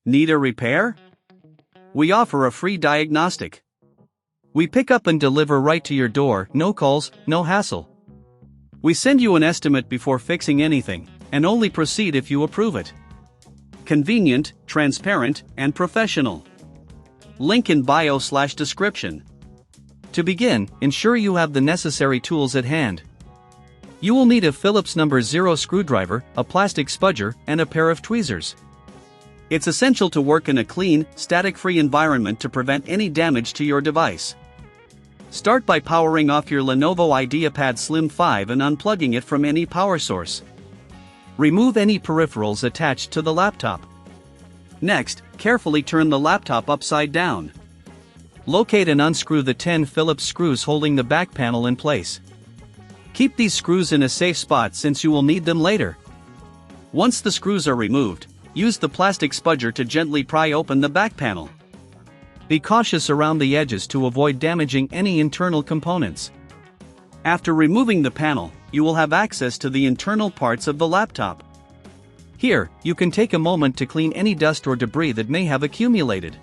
Need a repair? We offer a free diagnostic. We pick up and deliver right to your door, no calls, no hassle. We send you an estimate before fixing anything, and only proceed if you approve it. Convenient, transparent, and professional. Link in bio/description. To begin, ensure you have the necessary tools at hand. You will need a Phillips #0 screwdriver, a plastic spudger, and a pair of tweezers. It's essential to work in a clean, static-free environment to prevent any damage to your device. Start by powering off your Lenovo IdeaPad Slim 5 and unplugging it from any power source. Remove any peripherals attached to the laptop. Next, carefully turn the laptop upside down. Locate and unscrew the 10 Phillips screws holding the back panel in place. Keep these screws in a safe spot since you will need them later. Once the screws are removed, use the plastic spudger to gently pry open the back panel. Be cautious around the edges to avoid damaging any internal components. After removing the panel, you will have access to the internal parts of the laptop. Here, you can take a moment to clean any dust or debris that may have accumulated.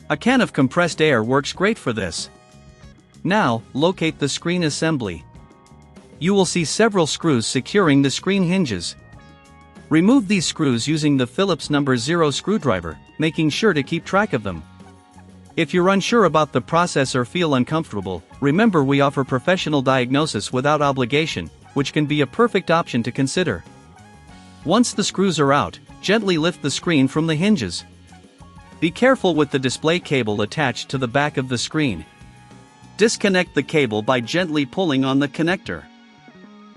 A can of compressed air works great for this. Now, locate the screen assembly. You will see several screws securing the screen hinges. Remove these screws using the Phillips #0 screwdriver, making sure to keep track of them. If you're unsure about the process or feel uncomfortable, remember we offer professional diagnosis without obligation, which can be a perfect option to consider. Once the screws are out, gently lift the screen from the hinges. Be careful with the display cable attached to the back of the screen. Disconnect the cable by gently pulling on the connector.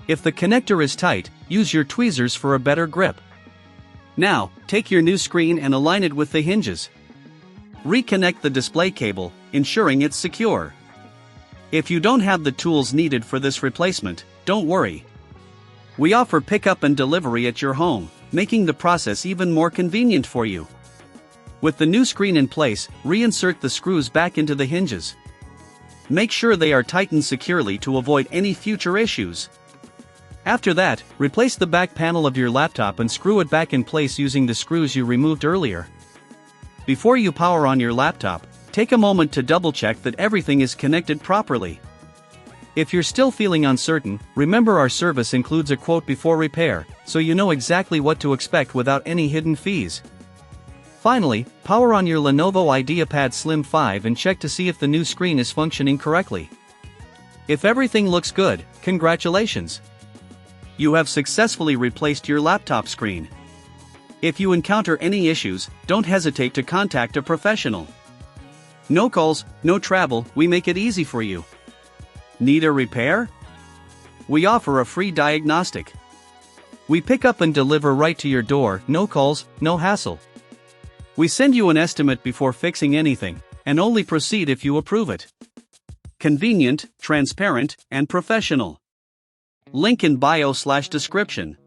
If the connector is tight, use your tweezers for a better grip. Now, take your new screen and align it with the hinges. Reconnect the display cable, ensuring it's secure. If you don't have the tools needed for this replacement, don't worry. We offer pickup and delivery at your home, making the process even more convenient for you. With the new screen in place, reinsert the screws back into the hinges. Make sure they are tightened securely to avoid any future issues. After that, replace the back panel of your laptop and screw it back in place using the screws you removed earlier. Before you power on your laptop, take a moment to double-check that everything is connected properly. If you're still feeling uncertain, remember our service includes a quote before repair, so you know exactly what to expect without any hidden fees. Finally, power on your Lenovo IdeaPad Slim 5 and check to see if the new screen is functioning correctly. If everything looks good, congratulations! You have successfully replaced your laptop screen. If you encounter any issues, don't hesitate to contact a professional. No calls, no travel, we make it easy for you. Need a repair? We offer a free diagnostic. We pick up and deliver right to your door, no calls, no hassle. We send you an estimate before fixing anything, and only proceed if you approve it. Convenient, transparent, and professional. Link in bio/description.